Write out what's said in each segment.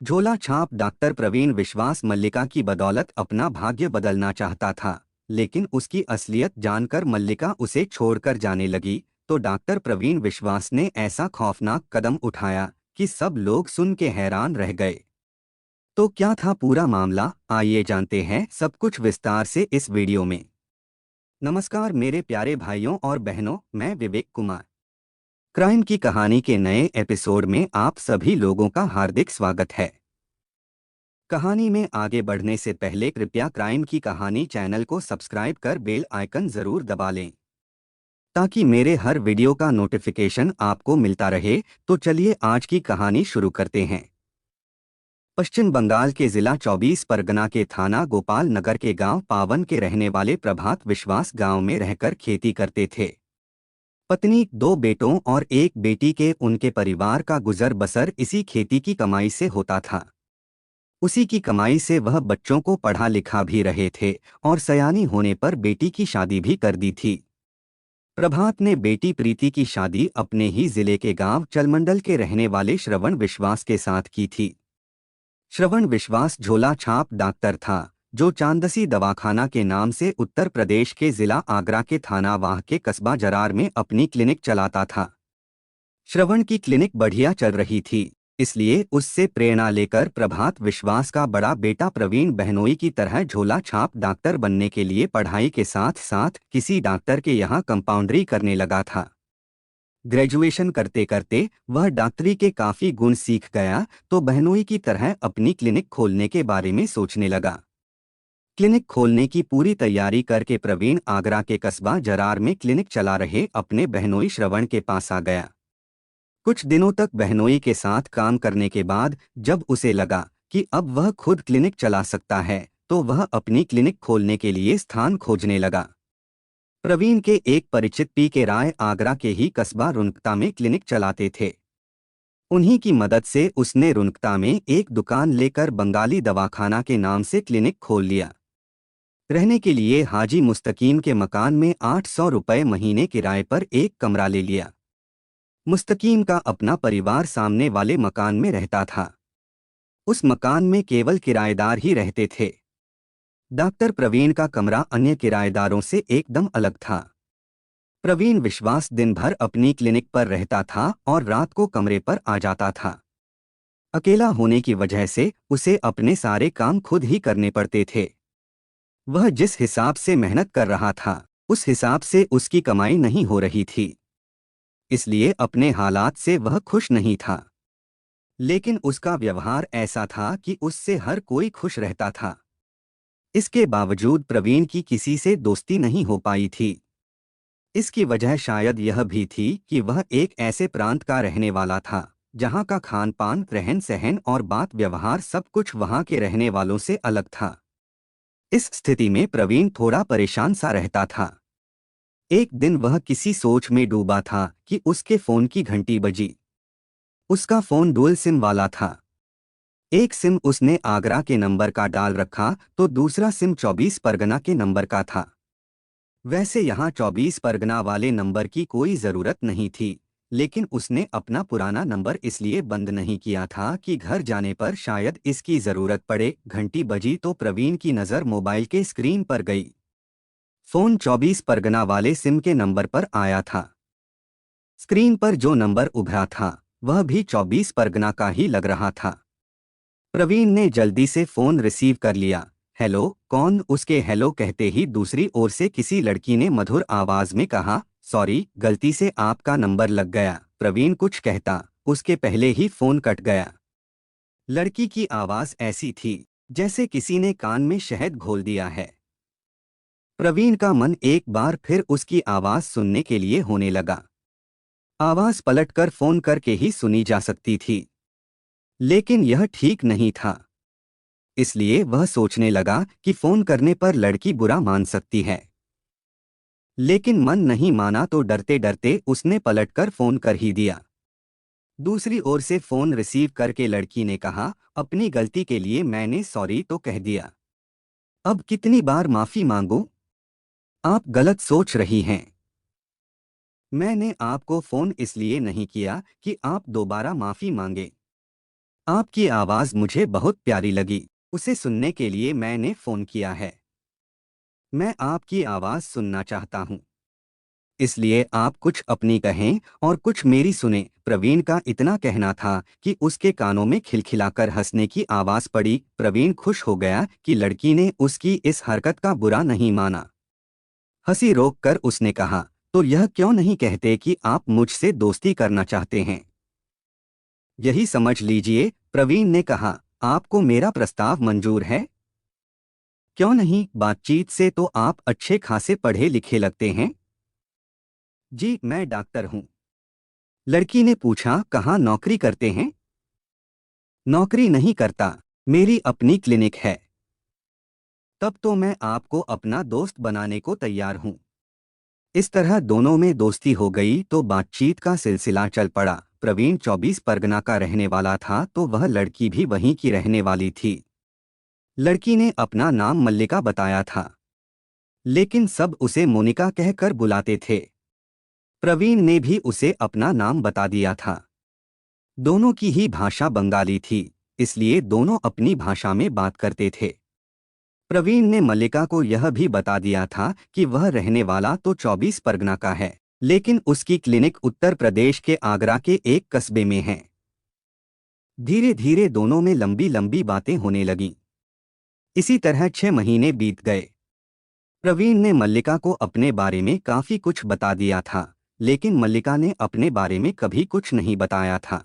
झोला छाप डॉक्टर प्रवीण विश्वास मल्लिका की बदौलत अपना भाग्य बदलना चाहता था, लेकिन उसकी असलियत जानकर मल्लिका उसे छोड़कर जाने लगी तो डॉक्टर प्रवीण विश्वास ने ऐसा खौफनाक कदम उठाया कि सब लोग सुन के हैरान रह गए। तो क्या था पूरा मामला, आइए जानते हैं सब कुछ विस्तार से इस वीडियो में। नमस्कार मेरे प्यारे भाइयों और बहनों, मैं विवेक कुमार। क्राइम की कहानी के नए एपिसोड में आप सभी लोगों का हार्दिक स्वागत है। कहानी में आगे बढ़ने से पहले कृपया क्राइम की कहानी चैनल को सब्सक्राइब कर बेल आइकन जरूर दबा लें ताकि मेरे हर वीडियो का नोटिफिकेशन आपको मिलता रहे। तो चलिए आज की कहानी शुरू करते हैं। पश्चिम बंगाल के जिला 24 परगना के थाना गोपाल नगर के गांव पावन के रहने वाले प्रभात विश्वास गांव में रहकर खेती करते थे। पत्नी, दो बेटों और एक बेटी के उनके परिवार का गुजर बसर इसी खेती की कमाई से होता था। उसी की कमाई से वह बच्चों को पढ़ा लिखा भी रहे थे और सयानी होने पर बेटी की शादी भी कर दी थी। प्रभात ने बेटी प्रीति की शादी अपने ही जिले के गांव चलमंडल के रहने वाले श्रवण विश्वास के साथ की थी। श्रवण विश्वास झोला छाप डॉक्टर था, जो चांदसी दवाखाना के नाम से उत्तर प्रदेश के जिला आगरा के थाना वाह के कस्बा जरार में अपनी क्लिनिक चलाता था। श्रवण की क्लिनिक बढ़िया चल रही थी, इसलिए उससे प्रेरणा लेकर प्रभात विश्वास का बड़ा बेटा प्रवीण बहनोई की तरह झोला छाप डॉक्टर बनने के लिए पढ़ाई के साथ साथ किसी डॉक्टर के यहाँ कंपाउंडरी करने लगा था। ग्रेजुएशन करते करते वह डॉक्टरी के काफी गुण सीख गया तो बहनोई की तरह अपनी क्लिनिक खोलने के बारे में सोचने लगा। क्लिनिक खोलने की पूरी तैयारी करके प्रवीण आगरा के कस्बा जरार में क्लिनिक चला रहे अपने बहनोई श्रवण के पास आ गया। कुछ दिनों तक बहनोई के साथ काम करने के बाद जब उसे लगा कि अब वह खुद क्लिनिक चला सकता है तो वह अपनी क्लिनिक खोलने के लिए स्थान खोजने लगा। प्रवीण के एक परिचित पी के राय आगरा के ही कस्बा रुनकता में क्लिनिक चलाते थे। उन्हीं की मदद से उसने रुनकता में एक दुकान लेकर बंगाली दवाखाना के नाम से क्लिनिक खोल लिया। रहने के लिए हाजी मुस्तकीम के मकान में 800 रुपये महीने किराए पर एक कमरा ले लिया। मुस्तकीम का अपना परिवार सामने वाले मकान में रहता था। उस मकान में केवल किराएदार ही रहते थे। डॉक्टर प्रवीण का कमरा अन्य किराएदारों से एकदम अलग था। प्रवीण विश्वास दिन भर अपनी क्लिनिक पर रहता था और रात को कमरे पर आ जाता था। अकेला होने की वजह से उसे अपने सारे काम खुद ही करने पड़ते थे। वह जिस हिसाब से मेहनत कर रहा था उस हिसाब से उसकी कमाई नहीं हो रही थी, इसलिए अपने हालात से वह खुश नहीं था। लेकिन उसका व्यवहार ऐसा था कि उससे हर कोई खुश रहता था। इसके बावजूद प्रवीण की किसी से दोस्ती नहीं हो पाई थी। इसकी वजह शायद यह भी थी कि वह एक ऐसे प्रांत का रहने वाला था जहां का खान पान, रहन सहन और बात व्यवहार सब कुछ वहां के रहने वालों से अलग था। इस स्थिति में प्रवीण थोड़ा परेशान सा रहता था। एक दिन वह किसी सोच में डूबा था कि उसके फोन की घंटी बजी। उसका फोन डुअल सिम वाला था। एक सिम उसने आगरा के नंबर का डाल रखा तो दूसरा सिम 24 परगना के नंबर का था। वैसे यहाँ 24 परगना वाले नंबर की कोई ज़रूरत नहीं थी, लेकिन उसने अपना पुराना नंबर इसलिए बंद नहीं किया था कि घर जाने पर शायद इसकी ज़रूरत पड़े। घंटी बजी तो प्रवीण की नज़र मोबाइल के स्क्रीन पर गई। फ़ोन 24 परगना वाले सिम के नंबर पर आया था। स्क्रीन पर जो नंबर उभरा था वह भी 24 परगना का ही लग रहा था। प्रवीण ने जल्दी से फ़ोन रिसीव कर लिया। हेलो, कौन? उसके हेलो कहते ही दूसरी ओर से किसी लड़की ने मधुर आवाज में कहा, सॉरी, गलती से आपका नंबर लग गया। प्रवीण कुछ कहता उसके पहले ही फोन कट गया। लड़की की आवाज ऐसी थी जैसे किसी ने कान में शहद घोल दिया है। प्रवीण का मन एक बार फिर उसकी आवाज सुनने के लिए होने लगा। आवाज पलटकर फोन करके ही सुनी जा सकती थी, लेकिन यह ठीक नहीं था। इसलिए वह सोचने लगा कि फोन करने पर लड़की बुरा मान सकती है। लेकिन मन नहीं माना तो डरते डरते उसने पलटकर फोन कर ही दिया। दूसरी ओर से फोन रिसीव करके लड़की ने कहा, अपनी गलती के लिए मैंने सॉरी तो कह दिया, अब कितनी बार माफी मांगूं? आप गलत सोच रही हैं। मैंने आपको फोन इसलिए नहीं किया कि आप दोबारा माफी मांगे। आपकी आवाज़ मुझे बहुत प्यारी लगी। उसे सुनने के लिए मैंने फ़ोन किया है। मैं आपकी आवाज़ सुनना चाहता हूँ। इसलिए आप कुछ अपनी कहें और कुछ मेरी सुने। प्रवीण का इतना कहना था कि उसके कानों में खिलखिलाकर हंसने की आवाज़ पड़ी। प्रवीण खुश हो गया कि लड़की ने उसकी इस हरकत का बुरा नहीं माना। हंसी रोककर उसने कहा, तो यह क्यों नहीं कहते कि आप मुझसे दोस्ती करना चाहते हैं? यही समझ लीजिए, प्रवीण ने कहा। आपको मेरा प्रस्ताव मंजूर है? क्यों नहीं, बातचीत से तो आप अच्छे खासे पढ़े लिखे लगते हैं। जी, मैं डॉक्टर हूँ। लड़की ने पूछा, कहाँ नौकरी करते हैं? नौकरी नहीं करता, मेरी अपनी क्लिनिक है। तब तो मैं आपको अपना दोस्त बनाने को तैयार हूँ। इस तरह दोनों में दोस्ती हो गई तो बातचीत का सिलसिला चल पड़ा। प्रवीण 24 परगना का रहने वाला था तो वह लड़की भी वहीं की रहने वाली थी। लड़की ने अपना नाम मल्लिका बताया था, लेकिन सब उसे मोनिका कहकर बुलाते थे। प्रवीण ने भी उसे अपना नाम बता दिया था। दोनों की ही भाषा बंगाली थी, इसलिए दोनों अपनी भाषा में बात करते थे। प्रवीण ने मल्लिका को यह भी बता दिया था कि वह रहने वाला तो 24 परगना का है, लेकिन उसकी क्लिनिक उत्तर प्रदेश के आगरा के एक कस्बे में है। धीरे धीरे दोनों में लंबी लंबी बातें होने लगीं। इसी तरह 6 महीने बीत गए। प्रवीण ने मल्लिका को अपने बारे में काफी कुछ बता दिया था, लेकिन मल्लिका ने अपने बारे में कभी कुछ नहीं बताया था।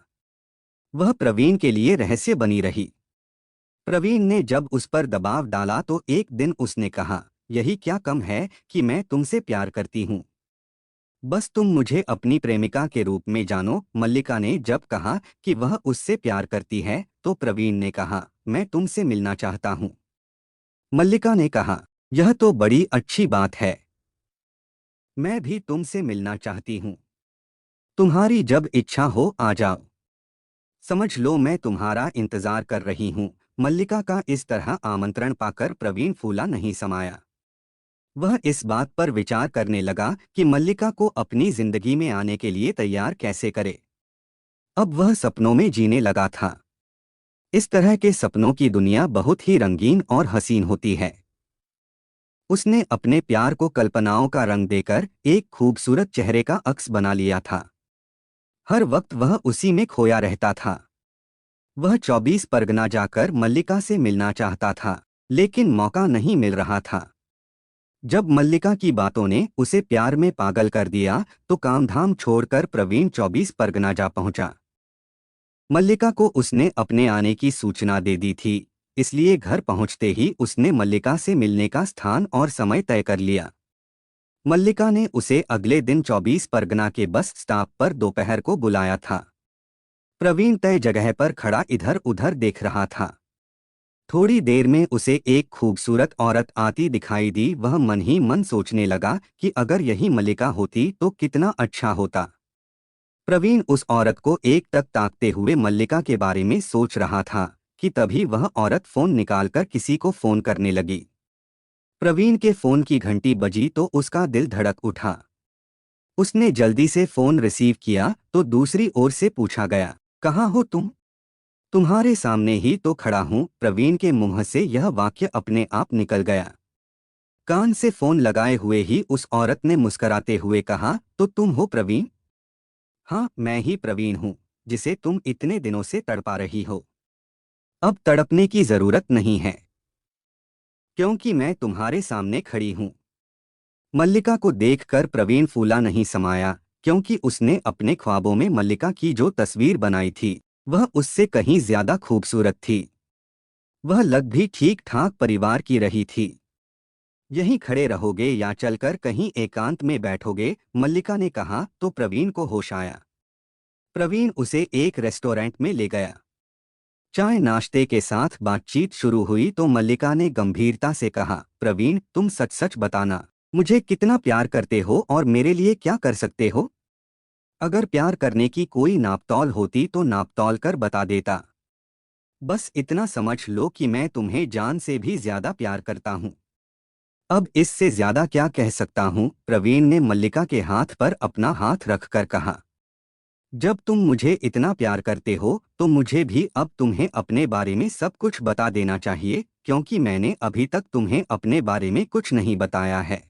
वह प्रवीण के लिए रहस्य बनी रही। प्रवीण ने जब उस पर दबाव डाला तो एक दिन उसने कहा, यही क्या कम है कि मैं तुमसे प्यार करती हूँ। बस तुम मुझे अपनी प्रेमिका के रूप में जानो। मल्लिका ने जब कहा कि वह उससे प्यार करती है तो प्रवीण ने कहा, मैं तुमसे मिलना चाहता हूँ। मल्लिका ने कहा, यह तो बड़ी अच्छी बात है। मैं भी तुमसे मिलना चाहती हूँ। तुम्हारी जब इच्छा हो आ जाओ। समझ लो मैं तुम्हारा इंतजार कर रही हूँ। मल्लिका का इस तरह आमंत्रण पाकर प्रवीण फूला नहीं समाया। वह इस बात पर विचार करने लगा कि मल्लिका को अपनी जिंदगी में आने के लिए तैयार कैसे करे। अब वह सपनों में जीने लगा था। इस तरह के सपनों की दुनिया बहुत ही रंगीन और हसीन होती है। उसने अपने प्यार को कल्पनाओं का रंग देकर एक खूबसूरत चेहरे का अक्स बना लिया था। हर वक्त वह उसी में खोया रहता था। वह 24 परगना जाकर मल्लिका से मिलना चाहता था, लेकिन मौका नहीं मिल रहा था। जब मल्लिका की बातों ने उसे प्यार में पागल कर दिया तो कामधाम छोड़कर प्रवीण 24 परगना जा पहुंचा। मल्लिका को उसने अपने आने की सूचना दे दी थी, इसलिए घर पहुंचते ही उसने मल्लिका से मिलने का स्थान और समय तय कर लिया। मल्लिका ने उसे अगले दिन 24 परगना के बस स्टॉप पर दोपहर को बुलाया था। प्रवीण तय जगह पर खड़ा इधर उधर देख रहा था। थोड़ी देर में उसे एक खूबसूरत औरत आती दिखाई दी। वह मन ही मन सोचने लगा कि अगर यही मल्लिका होती तो कितना अच्छा होता। प्रवीण उस औरत को एक टक ताकते हुए मल्लिका के बारे में सोच रहा था कि तभी वह औरत फोन निकालकर किसी को फोन करने लगी। प्रवीण के फोन की घंटी बजी तो उसका दिल धड़क उठा। उसने जल्दी से फोन रिसीव किया तो दूसरी ओर से पूछा गया, कहाँ हो तुम? तुम्हारे सामने ही तो खड़ा हूँ। प्रवीण के मुंह से यह वाक्य अपने आप निकल गया। कान से फोन लगाए हुए ही उस औरत ने मुस्कराते हुए कहा, तो तुम हो प्रवीण? हाँ, मैं ही प्रवीण हूँ, जिसे तुम इतने दिनों से तड़पा रही हो। अब तड़पने की जरूरत नहीं है, क्योंकि मैं तुम्हारे सामने खड़ी हूँ। मल्लिका को देखकर प्रवीण फूला नहीं समाया, क्योंकि उसने अपने ख्वाबों में मल्लिका की जो तस्वीर बनाई थी वह उससे कहीं ज्यादा खूबसूरत थी। वह लग भी ठीक ठाक परिवार की रही थी। यहीं खड़े रहोगे या चलकर कहीं एकांत में बैठोगे? मल्लिका ने कहा तो प्रवीण को होश आया। प्रवीण उसे एक रेस्टोरेंट में ले गया। चाय नाश्ते के साथ बातचीत शुरू हुई तो मल्लिका ने गंभीरता से कहा, प्रवीण तुम सच सच बताना, मुझे कितना प्यार करते हो और मेरे लिए क्या कर सकते हो? अगर प्यार करने की कोई नापतौल होती तो नापतौल कर बता देता। बस इतना समझ लो कि मैं तुम्हें जान से भी ज्यादा प्यार करता हूँ। अब इससे ज्यादा क्या कह सकता हूँ? प्रवीण ने मल्लिका के हाथ पर अपना हाथ रखकर कहा। जब तुम मुझे इतना प्यार करते हो तो मुझे भी अब तुम्हें अपने बारे में सब कुछ बता देना चाहिए, क्योंकि मैंने अभी तक तुम्हें अपने बारे में कुछ नहीं बताया है।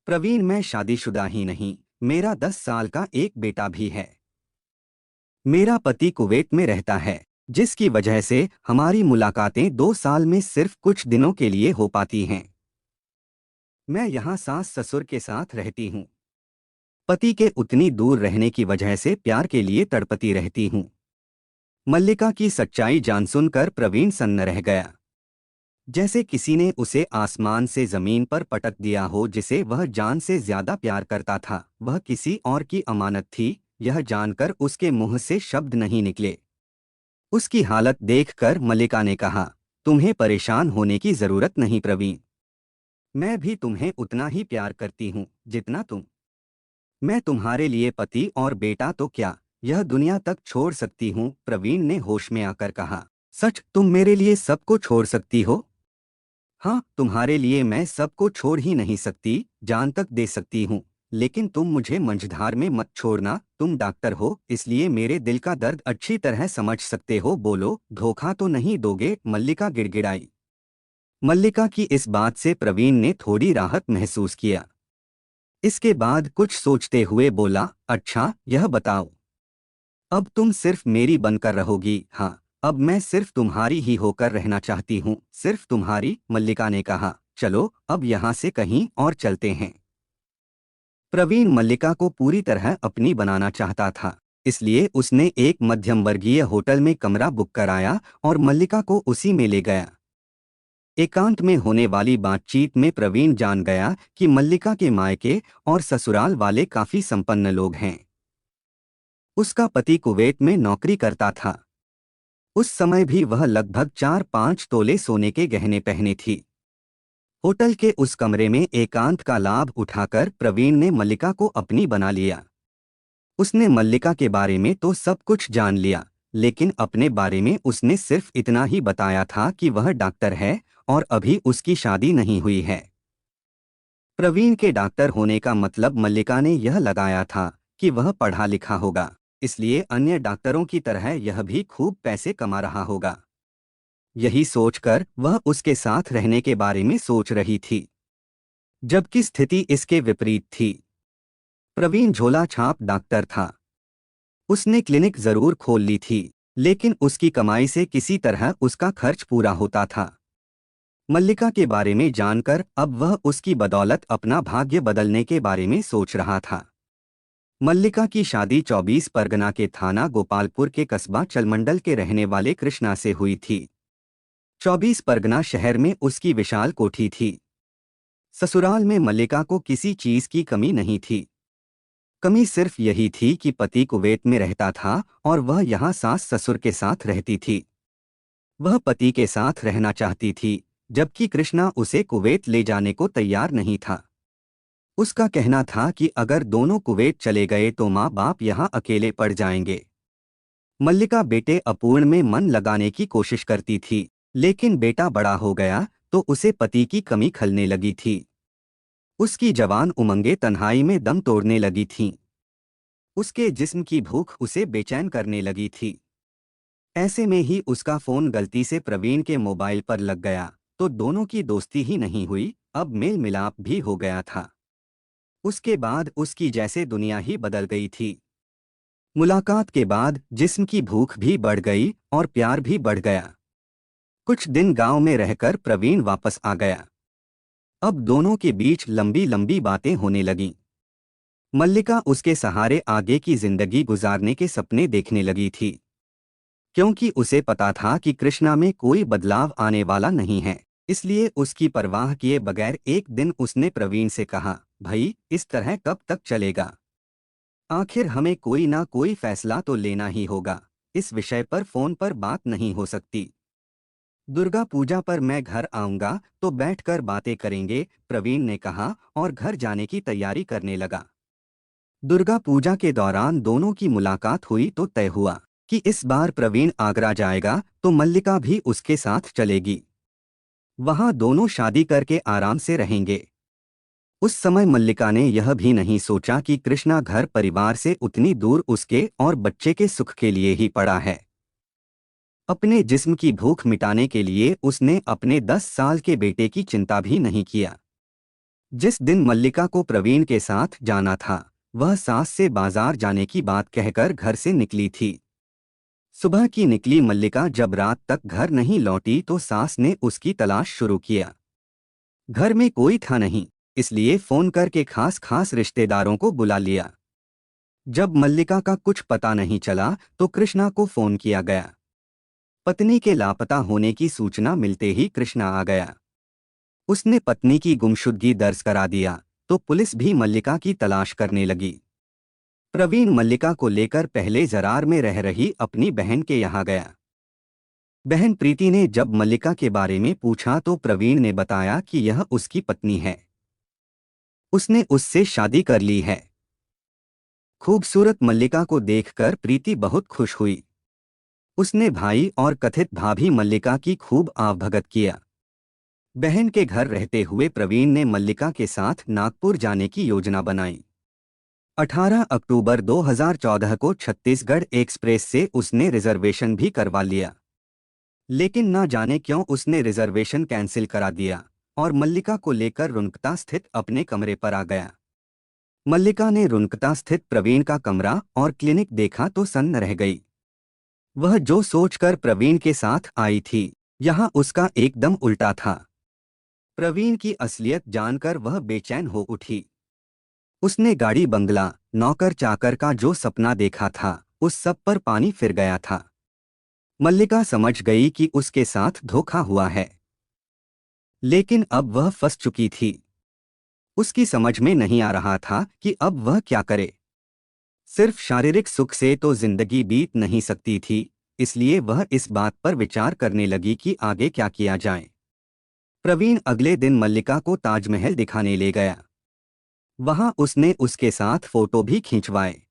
प्रवीण, मैं शादीशुदा ही नहीं, मेरा 10 साल का एक बेटा भी है। मेरा पति कुवैत में रहता है, जिसकी वजह से हमारी मुलाकातें 2 साल में सिर्फ कुछ दिनों के लिए हो पाती हैं। मैं यहाँ सास ससुर के साथ रहती हूँ। पति के उतनी दूर रहने की वजह से प्यार के लिए तड़पती रहती हूँ। मल्लिका की सच्चाई जान सुनकर प्रवीण सन्न रह गया। जैसे किसी ने उसे आसमान से जमीन पर पटक दिया हो। जिसे वह जान से ज्यादा प्यार करता था, वह किसी और की अमानत थी, यह जानकर उसके मुंह से शब्द नहीं निकले। उसकी हालत देखकर मल्लिका ने कहा, तुम्हें परेशान होने की जरूरत नहीं प्रवीण। मैं भी तुम्हें उतना ही प्यार करती हूँ जितना तुम। मैं तुम्हारे लिए पति और बेटा तो क्या, यह दुनिया तक छोड़ सकती हूँ। प्रवीण ने होश में आकर कहा, सच, तुम मेरे लिए सबको छोड़ सकती हो? हाँ, तुम्हारे लिए मैं सबको छोड़ ही नहीं सकती, जान तक दे सकती हूँ, लेकिन तुम मुझे मंझधार में मत छोड़ना। तुम डॉक्टर हो, इसलिए मेरे दिल का दर्द अच्छी तरह समझ सकते हो। बोलो, धोखा तो नहीं दोगे? मल्लिका गिड़गिड़ाई। मल्लिका की इस बात से प्रवीण ने थोड़ी राहत महसूस किया। इसके बाद कुछ सोचते हुए बोला, अच्छा, यह बताओ, अब तुम सिर्फ मेरी बनकर रहोगी? हाँ, अब मैं सिर्फ तुम्हारी ही होकर रहना चाहती हूँ, सिर्फ तुम्हारी। मल्लिका ने कहा, चलो अब यहाँ से कहीं और चलते हैं। प्रवीण मल्लिका को पूरी तरह अपनी बनाना चाहता था, इसलिए उसने एक मध्यम वर्गीय होटल में कमरा बुक कराया और मल्लिका को उसी में ले गया। एकांत में होने वाली बातचीत में प्रवीण जान गया कि मल्लिका के मायके और ससुराल वाले काफी संपन्न लोग हैं। उसका पति कुवैत में नौकरी करता था। उस समय भी वह लगभग 4-5 तोले सोने के गहने पहने थी। होटल के उस कमरे में एकांत का लाभ उठाकर प्रवीण ने मल्लिका को अपनी बना लिया। उसने मल्लिका के बारे में तो सब कुछ जान लिया, लेकिन अपने बारे में उसने सिर्फ इतना ही बताया था कि वह डॉक्टर है और अभी उसकी शादी नहीं हुई है। प्रवीण के डॉक्टर होने का मतलब मल्लिका ने यह लगाया था कि वह पढ़ा लिखा होगा, इसलिए अन्य डॉक्टरों की तरह यह भी खूब पैसे कमा रहा होगा। यही सोचकर वह उसके साथ रहने के बारे में सोच रही थी, जबकि स्थिति इसके विपरीत थी। प्रवीण झोला छाप डॉक्टर था। उसने क्लिनिक जरूर खोल ली थी, लेकिन उसकी कमाई से किसी तरह उसका खर्च पूरा होता था। मल्लिका के बारे में जानकर अब वह उसकी बदौलत अपना भाग्य बदलने के बारे में सोच रहा था। मल्लिका की शादी 24 परगना के थाना गोपालपुर के कस्बा चलमंडल के रहने वाले कृष्णा से हुई थी। 24 परगना शहर में उसकी विशाल कोठी थी। ससुराल में मल्लिका को किसी चीज की कमी नहीं थी। कमी सिर्फ यही थी कि पति कुवैत में रहता था और वह यहाँ सास ससुर के साथ रहती थी। वह पति के साथ रहना चाहती थी, जबकि कृष्णा उसे कुवैत ले जाने को तैयार नहीं था। उसका कहना था कि अगर दोनों कुवैत चले गए तो माँ बाप यहाँ अकेले पड़ जाएंगे। मल्लिका बेटे अपूर्ण में मन लगाने की कोशिश करती थी, लेकिन बेटा बड़ा हो गया तो उसे पति की कमी खलने लगी थी। उसकी जवान उमंगें तन्हाई में दम तोड़ने लगी थीं। उसके जिस्म की भूख उसे बेचैन करने लगी थी। ऐसे में ही उसका फोन गलती से प्रवीण के मोबाइल पर लग गया, तो दोनों की दोस्ती ही नहीं हुई, अब मेल मिलाप भी हो गया था। उसके बाद उसकी जैसे दुनिया ही बदल गई थी। मुलाकात के बाद जिस्म की भूख भी बढ़ गई और प्यार भी बढ़ गया। कुछ दिन गांव में रहकर प्रवीण वापस आ गया। अब दोनों के बीच लंबी लंबी बातें होने लगीं। मल्लिका उसके सहारे आगे की जिंदगी गुजारने के सपने देखने लगी थी, क्योंकि उसे पता था कि कृष्णा में कोई बदलाव आने वाला नहीं है। इसलिए उसकी परवाह किए बगैर एक दिन उसने प्रवीण से कहा, भाई, इस तरह कब तक चलेगा? आखिर हमें कोई ना कोई फैसला तो लेना ही होगा। इस विषय पर फोन पर बात नहीं हो सकती। दुर्गा पूजा पर मैं घर आऊंगा तो बैठकर बातें करेंगे, प्रवीण ने कहा और घर जाने की तैयारी करने लगा। दुर्गा पूजा के दौरान दोनों की मुलाकात हुई तो तय हुआ कि इस बार प्रवीण आगरा जाएगा तो मल्लिका भी उसके साथ चलेगी। वहां दोनों शादी करके आराम से रहेंगे। उस समय मल्लिका ने यह भी नहीं सोचा कि कृष्णा घर परिवार से उतनी दूर उसके और बच्चे के सुख के लिए ही पड़ा है। अपने जिस्म की भूख मिटाने के लिए उसने अपने 10 साल के बेटे की चिंता भी नहीं किया। जिस दिन मल्लिका को प्रवीण के साथ जाना था, वह सास से बाजार जाने की बात कहकर घर से निकली थी। सुबह की निकली मल्लिका जब रात तक घर नहीं लौटी तो सास ने उसकी तलाश शुरू किया। घर में कोई था नहीं, इसलिए फोन करके खास खास रिश्तेदारों को बुला लिया। जब मल्लिका का कुछ पता नहीं चला तो कृष्णा को फोन किया गया। पत्नी के लापता होने की सूचना मिलते ही कृष्णा आ गया। उसने पत्नी की गुमशुदगी दर्ज करा दिया तो पुलिस भी मल्लिका की तलाश करने लगी। प्रवीण मल्लिका को लेकर पहले जरार में रह रही अपनी बहन के यहाँ गया। बहन प्रीति ने जब मल्लिका के बारे में पूछा तो प्रवीण ने बताया कि यह उसकी पत्नी है, उसने उससे शादी कर ली है। खूबसूरत मल्लिका को देखकर प्रीति बहुत खुश हुई। उसने भाई और कथित भाभी मल्लिका की खूब आवभगत किया। बहन के घर रहते हुए प्रवीण ने मल्लिका के साथ नागपुर जाने की योजना बनाई। 18 अक्टूबर 2014 को छत्तीसगढ़ एक्सप्रेस से उसने रिजर्वेशन भी करवा लिया, लेकिन ना जाने क्यों उसने रिजर्वेशन कैंसिल करा दिया और मल्लिका को लेकर रुनकता स्थित अपने कमरे पर आ गया। मल्लिका ने रुनकता स्थित प्रवीण का कमरा और क्लिनिक देखा तो सन्न रह गई। वह जो सोचकर प्रवीण के साथ आई थी, यहाँ उसका एकदम उल्टा था। प्रवीण की असलियत जानकर वह बेचैन हो उठी। उसने गाड़ी बंगला नौकर चाकर का जो सपना देखा था, उस सब पर पानी फिर गया था। मल्लिका समझ गई कि उसके साथ धोखा हुआ है, लेकिन अब वह फंस चुकी थी। उसकी समझ में नहीं आ रहा था कि अब वह क्या करे। सिर्फ शारीरिक सुख से तो जिंदगी बीत नहीं सकती थी, इसलिए वह इस बात पर विचार करने लगी कि आगे क्या किया जाए। प्रवीण अगले दिन मल्लिका को ताजमहल दिखाने ले गया। वहां उसने उसके साथ फोटो भी खींचवाए।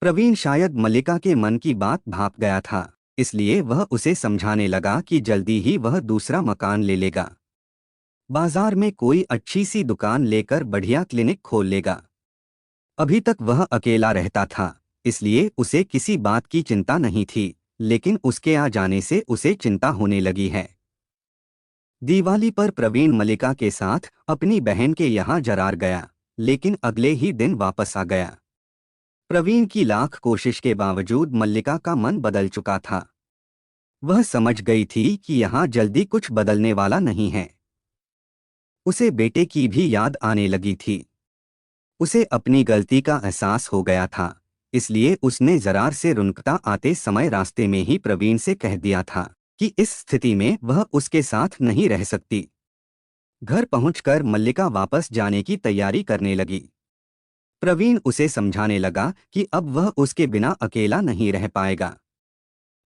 प्रवीण शायद मल्लिका के मन की बात भाप गया था, इसलिए वह उसे समझाने लगा कि जल्दी ही वह दूसरा मकान ले लेगा। बाजार में कोई अच्छी सी दुकान लेकर बढ़िया क्लिनिक खोल लेगा। अभी तक वह अकेला रहता था, इसलिए उसे किसी बात की चिंता नहीं थी, लेकिन उसके आ जाने से उसे चिंता होने लगी है। दिवाली पर प्रवीण मल्लिका के साथ अपनी बहन के यहाँ जरार गया, लेकिन अगले ही दिन वापस आ गया। प्रवीण की लाख कोशिश के बावजूद मल्लिका का मन बदल चुका था। वह समझ गई थी कि यहाँ जल्दी कुछ बदलने वाला नहीं है। उसे बेटे की भी याद आने लगी थी। उसे अपनी गलती का एहसास हो गया था, इसलिए उसने जरार से रुनकता आते समय रास्ते में ही प्रवीण से कह दिया था कि इस स्थिति में वह उसके साथ नहीं रह सकती। घर पहुंचकर मल्लिका वापस जाने की तैयारी करने लगी। प्रवीण उसे समझाने लगा कि अब वह उसके बिना अकेला नहीं रह पाएगा।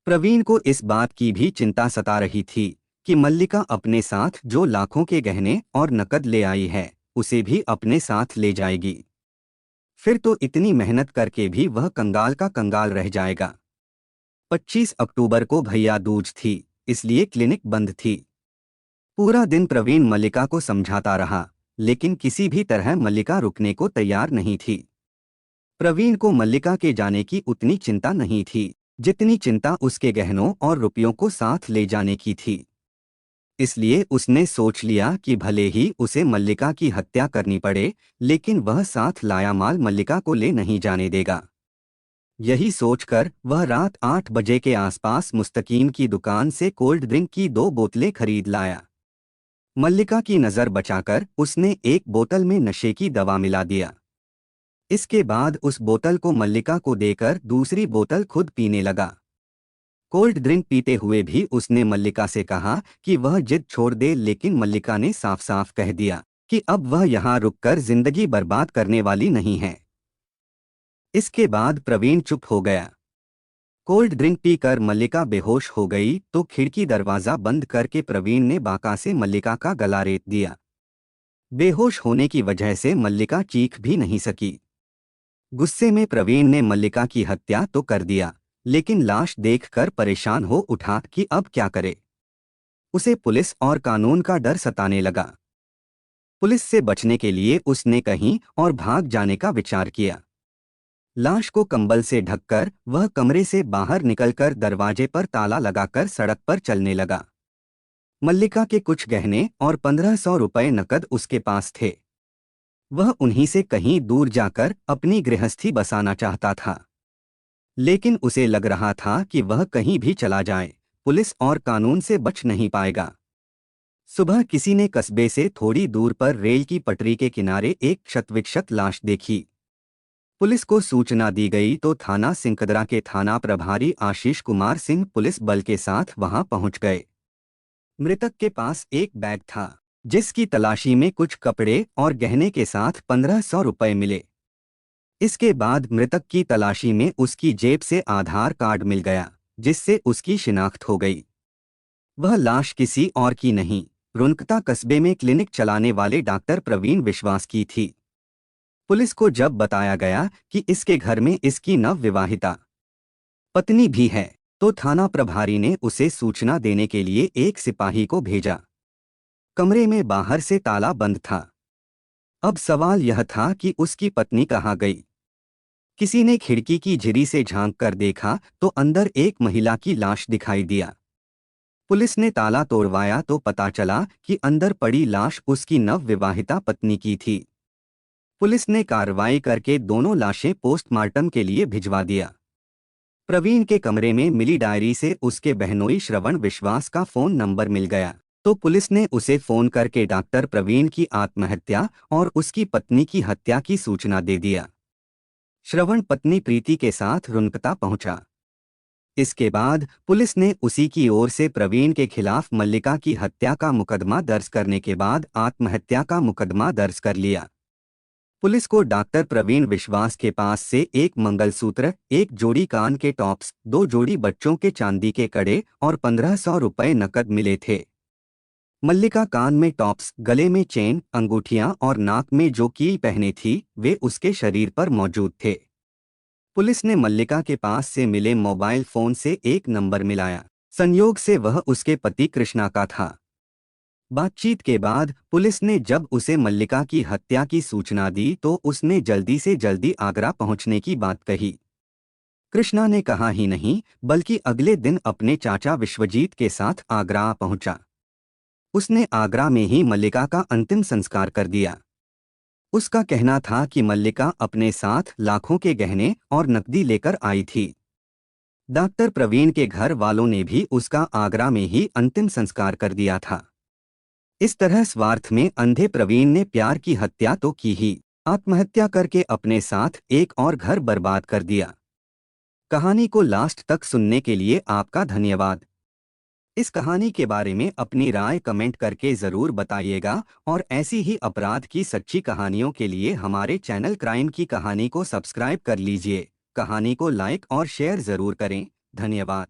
प्रवीण को इस बात की भी चिंता सता रही थी कि मल्लिका अपने साथ जो लाखों के गहने और नकद ले आई है, उसे भी अपने साथ ले जाएगी। फिर तो इतनी मेहनत करके भी वह कंगाल का कंगाल रह जाएगा। 25 अक्टूबर को भैया दूज थी, इसलिए क्लिनिक बंद थी। पूरा दिन प्रवीण मल्लिका को समझाता रहा, लेकिन किसी भी तरह मल्लिका रुकने को तैयार नहीं थी। प्रवीण को मल्लिका के जाने की उतनी चिंता नहीं थी, जितनी चिंता उसके गहनों और रुपयों को साथ ले जाने की थी। इसलिए उसने सोच लिया कि भले ही उसे मल्लिका की हत्या करनी पड़े, लेकिन वह साथ लाया माल मल्लिका को ले नहीं जाने देगा। यही सोचकर वह रात 8 बजे के आसपास मुस्तकीम की दुकान से कोल्ड ड्रिंक की 2 बोतलें खरीद लाया। मल्लिका की नज़र बचाकर उसने एक बोतल में नशे की दवा मिला दिया। इसके बाद उस बोतल को मल्लिका को देकर दूसरी बोतल खुद पीने लगा। कोल्ड ड्रिंक पीते हुए भी उसने मल्लिका से कहा कि वह जिद छोड़ दे, लेकिन मल्लिका ने साफ साफ कह दिया कि अब वह यहाँ रुककर जिंदगी बर्बाद करने वाली नहीं है। इसके बाद प्रवीण चुप हो गया। कोल्ड ड्रिंक पीकर मल्लिका बेहोश हो गई तो खिड़की दरवाज़ा बंद करके प्रवीण ने बाका से मल्लिका का गला रेत दिया। बेहोश होने की वजह से मल्लिका चीख भी नहीं सकी। गुस्से में प्रवीण ने मल्लिका की हत्या तो कर दिया, लेकिन लाश देखकर परेशान हो उठा कि अब क्या करे। उसे पुलिस और कानून का डर सताने लगा। पुलिस से बचने के लिए उसने कहीं और भाग जाने का विचार किया। लाश को कंबल से ढककर वह कमरे से बाहर निकलकर दरवाजे पर ताला लगाकर सड़क पर चलने लगा। मल्लिका के कुछ गहने और 1500 रुपए नकद उसके पास थे। वह उन्हीं से कहीं दूर जाकर अपनी गृहस्थी बसाना चाहता था, लेकिन उसे लग रहा था कि वह कहीं भी चला जाए, पुलिस और कानून से बच नहीं पाएगा। सुबह किसी ने कस्बे से थोड़ी दूर पर रेल की पटरी के किनारे एक क्षतविक्षत लाश देखी। पुलिस को सूचना दी गई तो थाना सिंकदरा के थाना प्रभारी आशीष कुमार सिंह पुलिस बल के साथ वहां पहुंच गए। मृतक के पास एक बैग था, जिसकी तलाशी में कुछ कपड़े और गहने के साथ 1500 रुपए मिले। इसके बाद मृतक की तलाशी में उसकी जेब से आधार कार्ड मिल गया, जिससे उसकी शिनाख्त हो गई। वह लाश किसी और की नहीं, रुनकता कस्बे में क्लिनिक चलाने वाले डॉक्टर प्रवीण विश्वास की थी। पुलिस को जब बताया गया कि इसके घर में इसकी नवविवाहिता पत्नी भी है, तो थाना प्रभारी ने उसे सूचना देने के लिए एक सिपाही को भेजा। कमरे में बाहर से ताला बंद था। अब सवाल यह था कि उसकी पत्नी कहाँ गई। किसी ने खिड़की की झिरी से झांक कर देखा तो अंदर एक महिला की लाश दिखाई दिया। पुलिस ने ताला तोड़वाया तो पता चला कि अंदर पड़ी लाश उसकी नवविवाहिता पत्नी की थी। पुलिस ने कार्रवाई करके दोनों लाशें पोस्टमार्टम के लिए भिजवा दिया। प्रवीण के कमरे में मिली डायरी से उसके बहनोई श्रवण विश्वास का फोन नंबर मिल गया, तो पुलिस ने उसे फोन करके डॉक्टर प्रवीण की आत्महत्या और उसकी पत्नी की हत्या की सूचना दे दिया। श्रवण पत्नी प्रीति के साथ रुनकता पहुंचा। इसके बाद पुलिस ने उसी की ओर से प्रवीण के खिलाफ मल्लिका की हत्या का मुकदमा दर्ज करने के बाद आत्महत्या का मुकदमा दर्ज कर लिया। पुलिस को डॉक्टर प्रवीण विश्वास के पास से एक मंगलसूत्र, एक जोड़ी कान के टॉप्स, 2 जोड़ी बच्चों के चांदी के कड़े और 1500 रुपए नकद मिले थे। मल्लिका कान में टॉप्स, गले में चेन, अंगूठियां और नाक में जो कील पहने थी वे उसके शरीर पर मौजूद थे। पुलिस ने मल्लिका के पास से मिले मोबाइल फोन से एक नंबर मिलाया। संयोग से वह उसके पति कृष्णा का था। बातचीत के बाद पुलिस ने जब उसे मल्लिका की हत्या की सूचना दी तो उसने जल्दी से जल्दी आगरा पहुंचने की बात कही। कृष्णा ने कहा ही नहीं बल्कि अगले दिन अपने चाचा विश्वजीत के साथ आगरा पहुंचा। उसने आगरा में ही मल्लिका का अंतिम संस्कार कर दिया। उसका कहना था कि मल्लिका अपने साथ लाखों के गहने और नकदी लेकर आई थी। डॉक्टर प्रवीण के घर वालों ने भी उसका आगरा में ही अंतिम संस्कार कर दिया था। इस तरह स्वार्थ में अंधे प्रवीण ने प्यार की हत्या तो की ही, आत्महत्या करके अपने साथ एक और घर बर्बाद कर दिया। कहानी को लास्ट तक सुनने के लिए आपका धन्यवाद। इस कहानी के बारे में अपनी राय कमेंट करके ज़रूर बताइएगा और ऐसी ही अपराध की सच्ची कहानियों के लिए हमारे चैनल क्राइम की कहानी को सब्सक्राइब कर लीजिए। कहानी को लाइक और शेयर ज़रूर करें। धन्यवाद।